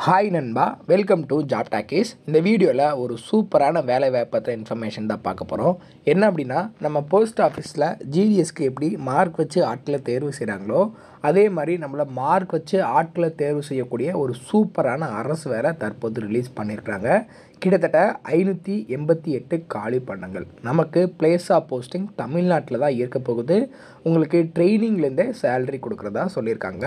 Hi நண்பா, welcome to job talkies. இந்த வீடியோவில் ஒரு சூப்பரான வேலை வாய்ப்பற்ற இன்ஃபர்மேஷன் தான் பார்க்க போகிறோம். என்ன அப்படின்னா, நம்ம போஸ்ட் ஆஃபீஸில் ஜிடிஎஸ்க்கு எப்படி மார்க் வச்சு ஆட்களை தேர்வு செய்கிறாங்களோ, அதே மாதிரி நம்மளை மார்க் வச்சு ஆட்களை தேர்வு செய்யக்கூடிய ஒரு சூப்பரான அரசு வேலை தற்போது ரிலீஸ் பண்ணியிருக்கிறாங்க. கிட்டத்தட்ட 588 காலி பண்டங்கள். நமக்கு பிளேஸ் ஆஃப் போஸ்டிங் தமிழ்நாட்டில் தான் இருக்க போகுது. உங்களுக்கு ட்ரைனிங்லேருந்தே சேலரி கொடுக்குறதா சொல்லியிருக்காங்க.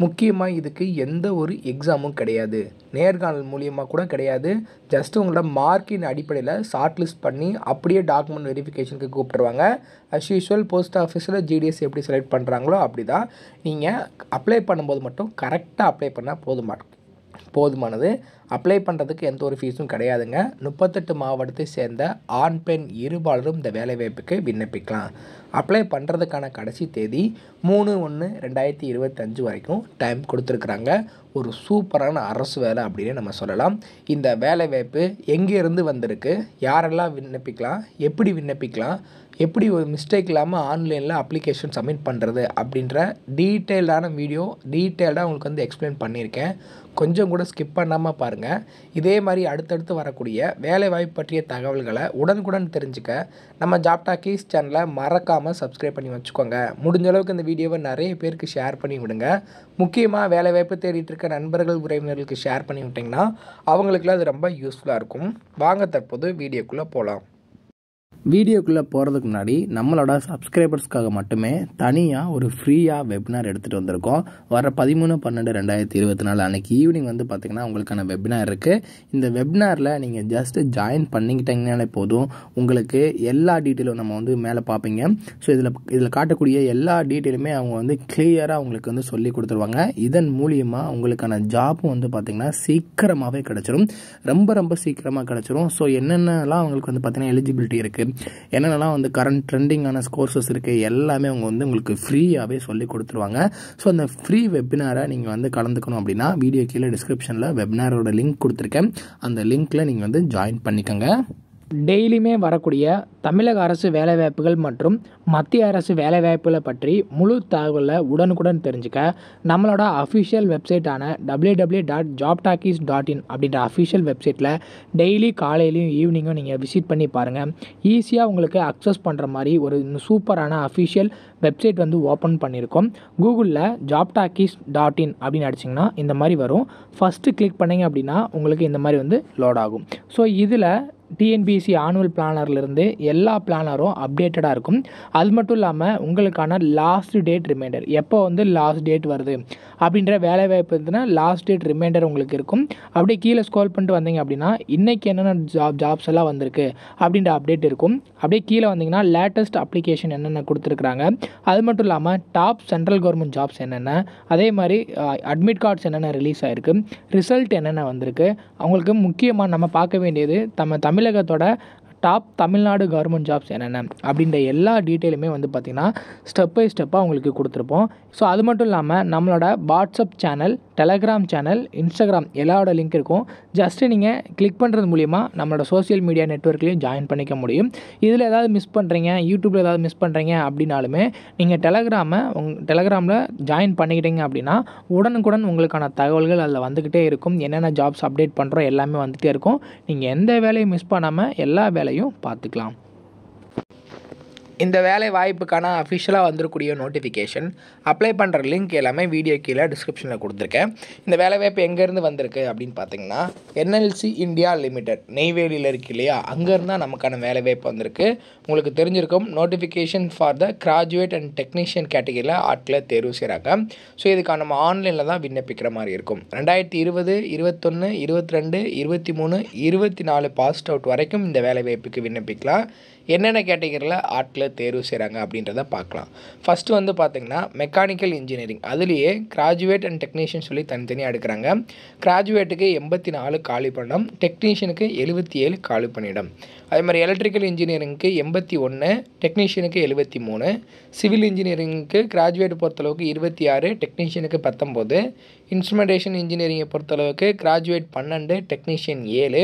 முக்கியமாக இதுக்கு எந்த ஒரு எக்ஸாமும் கிடையாது, நேர்காணல் மூலியமாக கூட கிடையாது. ஜஸ்ட்டு உங்களோட மார்க்கின் அடிப்படையில் ஷார்ட் லிஸ்ட் பண்ணி அப்படியே டாக்குமெண்ட் வெரிஃபிகேஷனுக்கு கூப்பிட்டுருவாங்க. அஸ் யூஷுவல் போஸ்ட் ஆஃபீஸில் ஜிடிஎஸ் எப்படி செலக்ட் பண்ணுறாங்களோ அப்படி தான். நீங்கள் அப்ளை பண்ணும்போது மட்டும் கரெக்டாக அப்ளை பண்ணால் போதுமானது. அப்ளை பண்ணுறதுக்கு எந்த ஒரு ஃபீஸும் கிடையாதுங்க. 38 மாவட்டத்தை சேர்ந்த ஆண் பெண் இருபாலரும் இந்த வேலைவாய்ப்புக்கு விண்ணப்பிக்கலாம். அப்ளை பண்ணுறதுக்கான கடைசி தேதி 3/1/2025 வரைக்கும் டைம் கொடுத்துருக்குறாங்க. ஒரு சூப்பரான அரசு வேலை அப்படின்னு நம்ம சொல்லலாம். இந்த வேலைவாய்ப்பு எங்கேருந்து வந்திருக்கு, யாரெல்லாம் விண்ணப்பிக்கலாம், எப்படி விண்ணப்பிக்கலாம், எப்படி ஒரு மிஸ்டேக் இல்லாமல் ஆன்லைனில் அப்ளிகேஷன் சப்மிட் பண்ணுறது அப்படின்ற டீட்டெயில்டான வீடியோ டீட்டெயில்டாக உங்களுக்கு எக்ஸ்பிளைன் பண்ணியிருக்கேன். கொஞ்சம் கூட ஸ்கிப் பண்ணாமல் பாருங்கள். இதே மாதிரி அடுத்தடுத்து வரக்கூடிய வேலைவாய்ப்பு பற்றிய தகவல்களை உடனுக்குடன் தெரிஞ்சுக்க நம்ம ஜாப் டாக்கீஸ் சேனலை மறக்காமல் சப்ஸ்கிரைப் பண்ணி வச்சுக்கோங்க. முடிஞ்ச அளவுக்கு இந்த வீடியோவை நிறைய பேருக்கு ஷேர் பண்ணி விடுங்க. முக்கியமாக வேலைவாய்ப்பு தேடிட்டு இருக்க நண்பர்கள் உறவினர்களுக்கு ஷேர் பண்ணி விட்டிங்கன்னா அவங்களுக்குலாம் அது ரொம்ப யூஸ்ஃபுல்லாக இருக்கும். வாங்க தற்போது வீடியோக்குள்ளே போகலாம். வீடியோக்குள்ளே போகிறதுக்கு முன்னாடி நம்மளோட சப்ஸ்கிரைபர்ஸ்க்காக மட்டுமே தனியாக ஒரு ஃப்ரீயாக வெபினார் எடுத்துகிட்டு வந்திருக்கோம். வர 13/12/2024 அன்றைக்கி ஈவினிங் பார்த்திங்கன்னா உங்களுக்கான வெபினார் இருக்குது. இந்த வெபினாரில் நீங்கள் ஜஸ்ட்டு ஜாயின் பண்ணிக்கிட்டீங்கனாலே போதும். உங்களுக்கு எல்லா டீட்டெயிலும் நம்ம மேலே பார்ப்பீங்க. ஸோ இதில் காட்டக்கூடிய எல்லா டீட்டெயிலுமே அவங்க கிளியராக உங்களுக்கு சொல்லி கொடுத்துருவாங்க. இதன் மூலியமாக உங்களுக்கான ஜாப்பும் பார்த்திங்கன்னா சீக்கிரமாகவே கிடச்சிரும். ரொம்ப சீக்கிரமாக கிடச்சிரும். ஸோ என்னென்னலாம் அவங்களுக்கு பார்த்திங்கன்னா எலிஜிபிலிட்டி இருக்குது, என்னென்னலாம் கரண்ட் ட்ரெண்டிங்கான கோர்சஸ் இருக்குது, எல்லாமே அவங்க உங்களுக்கு ஃப்ரீயாகவே சொல்லி கொடுத்துருவாங்க. ஸோ அந்த ஃப்ரீ வெபினாரை நீங்கள் கலந்துக்கணும் அப்படின்னா வீடியோ கீழே டிஸ்கிரிப்ஷனில் வெபினாரோட லிங்க் கொடுத்துருக்கேன். அந்த லிங்க்கில் நீங்கள் ஜாயின் பண்ணிக்கோங்க. டெய்லியுமே வரக்கூடிய தமிழக அரசு வேலைவாய்ப்புகள் மற்றும் மத்திய அரசு வேலைவாய்ப்புகளை பற்றி முழு தகவலை உடனுக்குடன் தெரிஞ்சுக்க நம்மளோட அஃபிஷியல் வெப்சைட்டான www.jobtalkies.in அப்படின்ற அஃபிஷியல் வெப்சைட்டில் டெய்லி காலையிலையும் ஈவினிங்கும் நீங்கள் விசிட் பண்ணி பாருங்கள். ஈஸியாக உங்களுக்கு அக்சஸ் பண்ணுற மாதிரி ஒரு சூப்பரான அஃபிஷியல் வெப்சைட் ஓப்பன் பண்ணியிருக்கோம். கூகுளில் jobtalkies.in அப்படின்னு அடிச்சிங்கன்னா இந்த மாதிரி வரும். ஃபஸ்ட்டு கிளிக் பண்ணிங்க அப்படின்னா உங்களுக்கு இந்த மாதிரி லோட் ஆகும். ஸோ இதில் டிஎன்பிஎஸ்சி ஆனுவல் பிளானர்லேருந்து எல்லா பிளானரும் அப்டேட்டடாக இருக்கும். அது மட்டும் இல்லாமல் உங்களுக்கான லாஸ்ட் டேட் ரிமைண்டர், எப்போ லாஸ்ட் டேட் வருது அப்படின்ற வேலைவாய்ப்பு இருந்துன்னா லாஸ்ட் டேட் ரிமைண்டர் உங்களுக்கு இருக்கும். அப்படியே கீழே ஸ்க்ரோல் பண்ணிட்டு வந்தீங்க அப்படின்னா இன்றைக்கி என்னென்ன ஜாப்ஸ் எல்லாம் வந்திருக்கு அப்படின்ற அப்டேட் இருக்கும். அப்படியே கீழே வந்தீங்கன்னா லேட்டஸ்ட் அப்ளிகேஷன் என்னென்ன கொடுத்துருக்குறாங்க, அது மட்டும் இல்லாமல் டாப் சென்ட்ரல் கவர்மெண்ட் ஜாப்ஸ் என்னென்ன, அதே மாதிரி அட்மிட் கார்ட்ஸ் என்னென்ன ரிலீஸ் ஆகிருக்கு, ரிசல்ட் என்னென்ன வந்திருக்கு. அவங்களுக்கு முக்கியமாக நம்ம பார்க்க வேண்டியது தமிழகத்தோட டாப் தமிழ்நாடு கவர்மெண்ட் ஜாப்ஸ் என்னென்ன அப்படின்ற எல்லா டீட்டெயிலுமே பார்த்திங்கன்னா ஸ்டெப் பை ஸ்டெப்பாக உங்களுக்கு கொடுத்துருப்போம். ஸோ அது மட்டும் இல்லாமல் நம்மளோட WhatsApp channel, Telegram channel, Instagram எல்லாரோட லிங்க் இருக்கும். ஜஸ்ட்டு நீங்கள் கிளிக் பண்ணுறது மூலிமா நம்மளோட சோஷியல் மீடியா நெட்வொர்க்லேயும் ஜாயின் பண்ணிக்க முடியும். இதில் ஏதாவது மிஸ் பண்ணுறீங்க, யூடியூப்பில் ஏதாவது மிஸ் பண்ணுறீங்க அப்படின்னாலுமே நீங்கள் டெலகிராமில் ஜாயின் பண்ணிக்கிட்டீங்க அப்படின்னா உடனுக்குடன் உங்களுக்கான தகவல்கள் அதில் வந்துக்கிட்டே இருக்கும். என்னென்ன ஜாப்ஸ் அப்டேட் பண்ணுறோம் எல்லாமே வந்துகிட்டே இருக்கும். நீங்கள் எந்த வேலையும் மிஸ் பண்ணாமல் எல்லா வேலையும் பார்த்துக்கலாம். இந்த வேலை வாய்ப்புக்கான அஃபிஷியலாக வந்திருக்கூடிய நோட்டிஃபிகேஷன், அப்ளை பண்ணுற லிங்க் எல்லாமே வீடியோ கீழே டிஸ்கிரிப்ஷனில் கொடுத்துருக்கேன். இந்த வேலைவாய்ப்பு எங்கேருந்து வந்திருக்கு அப்படின்னு பார்த்தீங்கன்னா என்எல்சி இந்தியா லிமிடெட் நெய்வேலியில் இருக்கு இல்லையா, அங்கேருந்து தான் நமக்கான வேலைவாய்ப்பு வந்திருக்கு. உங்களுக்கு தெரிஞ்சிருக்கும், notification for the graduate and technician கேட்டகரியில் ஆட்களை தேர்வு செய்கிறாங்க. ஸோ இதுக்கான நம்ம ஆன்லைனில் தான் விண்ணப்பிக்கிற மாதிரி இருக்கும். 2020, 21, 22, 23, 24 பாஸ்ட் அவுட் வரைக்கும் இந்த வேலைவாய்ப்புக்கு விண்ணப்பிக்கலாம். என்னென்ன கேட்டகரியில் ஆட்களை தேர்வு செய்கிறாங்க அப்படின்றத பார்க்கலாம். ஃபஸ்ட்டு பார்த்திங்கன்னா மெக்கானிக்கல் இன்ஜினியரிங், அதுலேயே கிராஜுவேட் அண்ட் டெக்னீஷியன் சொல்லி தனித்தனியாக எடுக்கிறாங்க. கிராஜுவேட்டுக்கு 84 காலி பணியிடம், டெக்னீஷியனுக்கு 77 காலி பணியிடம். அதே மாதிரி எலக்ட்ரிக்கல் இன்ஜினியரிங்க்கு 81, டெக்னீஷியனுக்கு 73, சிவில் இன்ஜினியரிங்க்கு கிராஜுவேட் பொறுத்தளவுக்கு 26, டெக்னீஷியனுக்கு 19, இன்ஸ்ட்ருமெண்டேஷன் இன்ஜினியரிங்கை பொறுத்தளவுக்கு கிராஜுவேட் 12, டெக்னீஷியன் 7,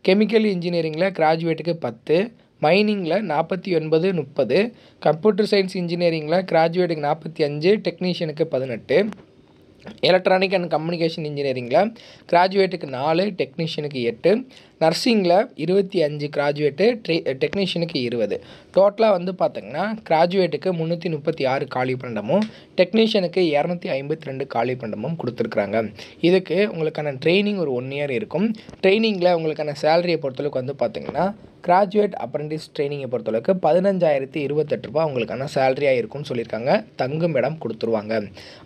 கெமிக்கல் இன்ஜினியரிங்கில் கிராஜுவேட்டுக்கு 10, மைனிங்கில் 49, 30, கம்ப்யூட்டர் சயின்ஸ் இன்ஜினியரிங்கில் கிராஜுவேட்டுக்கு 45, டெக்னீஷியனுக்கு 18, எலக்ட்ரானிக் அண்ட் கம்யூனிகேஷன் இன்ஜினியரிங்கில் கிராஜுவேட்டுக்கு 4, டெக்னீஷியனுக்கு 8, நர்சிங்கில் 25 கிராஜுவேட்டு, டெக்னீஷியனுக்கு 20. டோட்டலாக வந்து பார்த்திங்கன்னா கிராஜுவேட்டுக்கு 336 காலி பண்டமும், டெக்னீஷியனுக்கு 252 காலி பண்டமும் கொடுத்துருக்குறாங்க. இதுக்கு உங்களுக்கான ட்ரைனிங் ஒரு 1 இயர் இருக்கும். ட்ரைனிங்கில் உங்களுக்கான சேலரியை பொறுத்தளவுக்கு வந்து பார்த்திங்கன்னா கிராஜுவேட் அப்ரெண்டிஸ் ட்ரைனிங்கை பொறுத்தளவுக்கு 15,028 ரூபா உங்களுக்கான சேலரியாக இருக்கும்னு சொல்லியிருக்காங்க. தங்கும் இடம் கொடுத்துருவாங்க.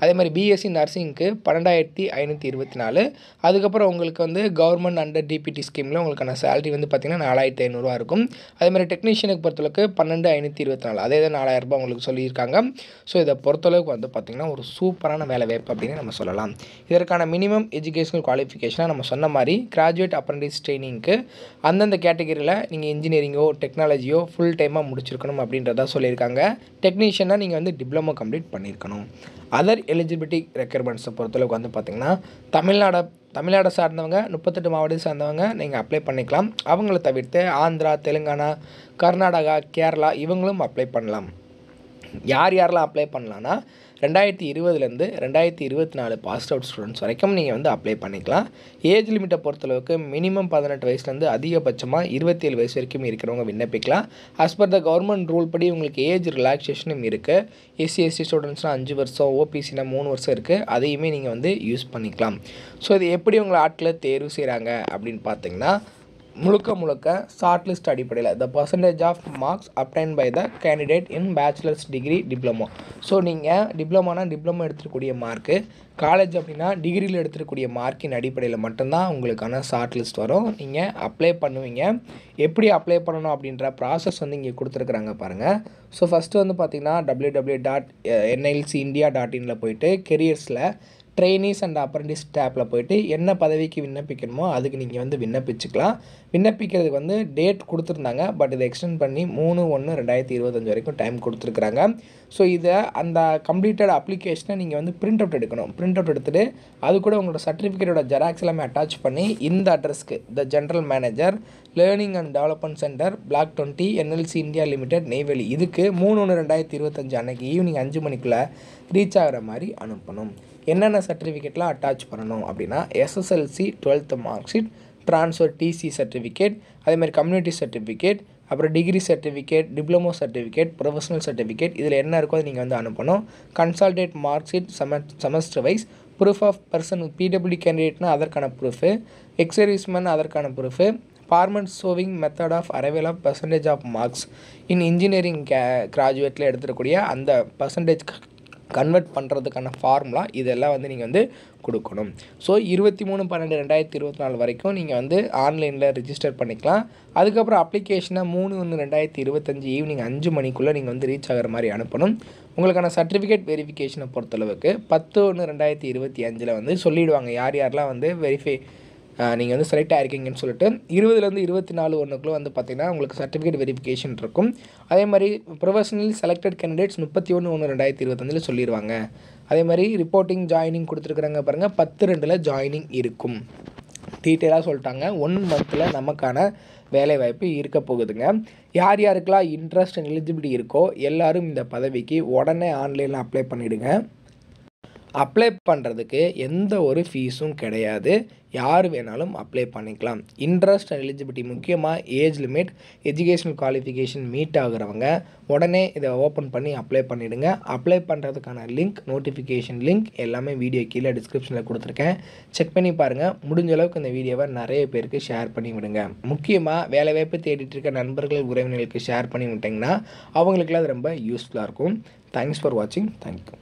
அதே மாதிரி பிஎஸ்சி நர்சிங்க்கு 12,524. அதுக்கப்புறம் உங்களுக்கு வந்து கவர்மெண்ட் அண்டர் டிபிடி ஸ்கீமில் உங்களுக்கான சேலரி வந்து பார்த்திங்கன்னா 4,500 இருக்கும். அதே மாதிரி டெக்னீஷியனுக்கு பொறுத்தளவுக்கு 12,524, அதே தான் 4,000 ரூபாய் உங்களுக்கு சொல்லியிருக்காங்க. ஸோ இதை பொறுத்தளவுக்கு வந்து பார்த்திங்கன்னா ஒரு சூப்பரான வேலை வாய்ப்பு அப்படின்னு நம்ம சொல்லலாம். இதற்கான மினிமம் எஜுகேஷனல் குவாலிஃபிகேஷனாக நம்ம சொன்ன மாதிரி கிராஜுவேட் அப்ரெண்டிஸ் ட்ரைனிங்க்கு அந்தந்த கேட்டகரியில் நீங்கள் இன்ஜினியரிங்கோ டெக்னாலஜியோ ஃபுல் டைமாக முடிச்சிருக்கணும் அப்படின்றத சொல்லியிருக்காங்க. டெக்னீஷியனாக நீங்கள் வந்து டிப்ளமோ கம்ப்ளீட் பண்ணியிருக்கணும். அதர் எலிஜிபிலிட்டி ரெக்யர்மெண்ட்ஸை பொறுத்தளவுக்கு வந்து பார்த்திங்கன்னா தமிழ்நாடை சார்ந்தவங்க 38 மாவட்டத்தை சார்ந்தவங்க நீங்கள் அப்ளை பண்ணிக்கலாம். அவங்கள தவிர்த்து ஆந்திரா, தெலுங்கானா, கர்நாடகா, கேரளா இவங்களும் அப்ளை பண்ணலாம். யாரெல்லாம் அப்ளை பண்ணலான்னா 2020லேருந்து 2024 பாஸ்ட் அவுட் ஸ்டூடெண்ட்ஸ் வரைக்கும் நீங்கள் வந்து அப்ளை பண்ணிக்கலாம். ஏஜ் லிமிட்டை பொறுத்தளவுக்கு மினிமம் 18 வயசுலேருந்து அதிகபட்சமாக 27 வயசு வரைக்கும் இருக்கிறவங்க விண்ணப்பிக்கலாம். As per the government rule படி உங்களுக்கு ஏஜ் ரிலாக்ஸேஷனும் இருக்குது. எஸ்சி ஸ்டூடெண்ட்ஸ்னால் 5 வருஷம், ஓபிசினா 3 வருஷம் இருக்குது. அதையுமே நீங்கள் வந்து யூஸ் பண்ணிக்கலாம். ஸோ இது எப்படி உங்களை ஆட்களை தேர்வு செய்கிறாங்க அப்படின்னு பார்த்தீங்கன்னா முழுக்க ஷார்ட் லிஸ்ட் அடிப்படையில் the percentage of marks obtained by the candidate in bachelors degree diploma. So நீங்கள் டிப்ளமோனா டிப்ளமோ எடுத்துக்கூடிய மார்க்கு, காலேஜ் அப்படின்னா டிகிரியில் எடுத்துக்கூடிய மார்க்கின் அடிப்படையில் மட்டும்தான் உங்களுக்கான ஷார்ட் லிஸ்ட் வரும். நீங்கள் அப்ளை பண்ணுவீங்க. எப்படி அப்ளை பண்ணணும் அப்படின்ற ப்ராசஸ் வந்து இங்கே கொடுத்துருக்குறாங்க பாருங்கள். ஸோ ஃபஸ்ட்டு வந்து பார்த்திங்கன்னா www.nilcindia.in போய்ட்டு கெரியர்ஸில் ட்ரெயினிஸ் அண்ட் அப்ரெண்டிஸ் டேப்பில் போய்ட்டு என்ன பதவிக்கு விண்ணப்பிக்கணுமோ அதுக்கு நீங்கள் வந்து விண்ணப்பிச்சுக்கலாம். விண்ணப்பிக்கிறதுக்கு வந்து டேட் கொடுத்துருந்தாங்க. பட் இதை எக்ஸ்டெண்ட் பண்ணி 3/1/2025 வரைக்கும் டைம் கொடுத்துருக்குறாங்க. ஸோ இதை அந்த கம்ப்ளீட்டட் அப்ளிகேஷனை நீங்கள் வந்து பிரிண்ட் அவுட் எடுக்கணும். பிரிண்ட் அவுட் எடுத்துகிட்டு அது கூட உங்களோட சர்டிஃபிகேட்டோட ஜெராக்ஸ் எல்லாமே அட்டாச் பண்ணி இந்த அட்ரஸ்க்கு the general manager learning and development centre block 20 NLC India limited Neyveli இதுக்கு 3/1/2025 அன்றைக்கி ஈவினிங் 5 மணிக்குள்ளே ரீச் ஆகிற மாதிரி அனுப்பணும். என்னென்ன சர்டிஃபிகேட்லாம் அட்டாச் பண்ணணும் அப்படின்னா SSLC 12th mark sheet, transfer TC certificate, அதேமாதிரி கம்யூனிட்டி சர்டிஃபிகேட், அப்புறம் degree certificate, diploma certificate, professional certificate இதில் என்ன இருக்கோ அதை நீங்கள் வந்து அனுப்பணும். Consolidated mark sheet semester wise, proof of person PW கேண்டிடேட்னா அதற்கான ப்ரூஃபு, எக்ஸர்வீஸ்மேன் அதற்கான proof, format showing method of arrival of percentage of marks in engineering கிராஜுவேட்டில் எடுத்துக்கூடிய அந்த பர்சன்டேஜ் கன்வெர்ட் பண்ணுறதுக்கான ஃபார்முலா இதெல்லாம் வந்து நீங்கள் வந்து கொடுக்கணும். ஸோ 23/12/2024 வரைக்கும் நீங்கள் வந்து ஆன்லைனில் ரிஜிஸ்டர் பண்ணிக்கலாம். அதுக்கப்புறம் அப்ளிகேஷனை 3/1/2025 ஈவினிங் 5 மணிக்குள்ளே நீங்கள் வந்து ரீச் ஆகிற மாதிரி அனுப்பணும். உங்களுக்கான சர்டிஃபிகேட் வெரிஃபிகேஷனை பொறுத்தளவுக்கு 10/1/2025 வந்து சொல்லிவிடுவாங்க யாரெல்லாம் வந்து நீங்கள் வந்து செலக்ட் ஆகிருக்கீங்கன்னு சொல்லிட்டு 20லேருந்து 24/1 வந்து பார்த்திங்கன்னா உங்களுக்கு சர்டிஃபிகேட் வெரிஃபிகேஷன் இருக்கும். அதே மாதிரி ப்ரொஃபஷனல் செலக்டட் கேண்டிடேட்ஸ் 31/1/2025 சொல்லிடுவாங்க. அதே மாதிரி ரிப்போர்ட்டிங் ஜாயினிங் கொடுத்துருக்குறாங்க பாருங்கள். 10/2 ஜாயினிங் இருக்கும். டீட்டெயிலாக சொல்லிட்டாங்க. 1 மந்தில் நமக்கான வேலைவாய்ப்பு இருக்க போகுதுங்க. யாருக்கெல்லாம் இன்ட்ரெஸ்ட் அண்ட் எலிஜிபிலிட்டி இருக்கோ எல்லோரும் இந்த பதவிக்கு உடனே ஆன்லைனில் அப்ளை பண்ணிவிடுங்க. அப்ளை பண்ணுறதுக்கு எந்த ஒரு ஃபீஸும் கிடையாது. யார் வேணாலும் அப்ளை பண்ணிக்கலாம். இன்ட்ரெஸ்ட் அண்ட் எலிஜிபிலிட்டி முக்கியமாக age limit, educational qualification meet ஆகுறவங்க உடனே இதை ஓப்பன் பண்ணி அப்ளை பண்ணிவிடுங்க. அப்ளை பண்ணுறதுக்கான லிங்க், நோட்டிஃபிகேஷன் லிங்க் எல்லாமே வீடியோ கீழே டிஸ்கிரிப்ஷனில் கொடுத்துருக்கேன். செக் பண்ணி பாருங்கள். முடிஞ்ச அளவுக்கு இந்த வீடியோவை நிறைய பேருக்கு ஷேர் பண்ணி விடுங்க. முக்கியமாக வேலைவாய்ப்பு தேடிட்டு இருக்க நண்பர்கள், உறவினர்களுக்கு ஷேர் பண்ணி விட்டிங்கன்னா அவங்களுக்குலாம் அது ரொம்ப யூஸ்ஃபுல்லாக இருக்கும். தேங்க்ஸ் ஃபார் வாட்சிங். தேங்க்யூ.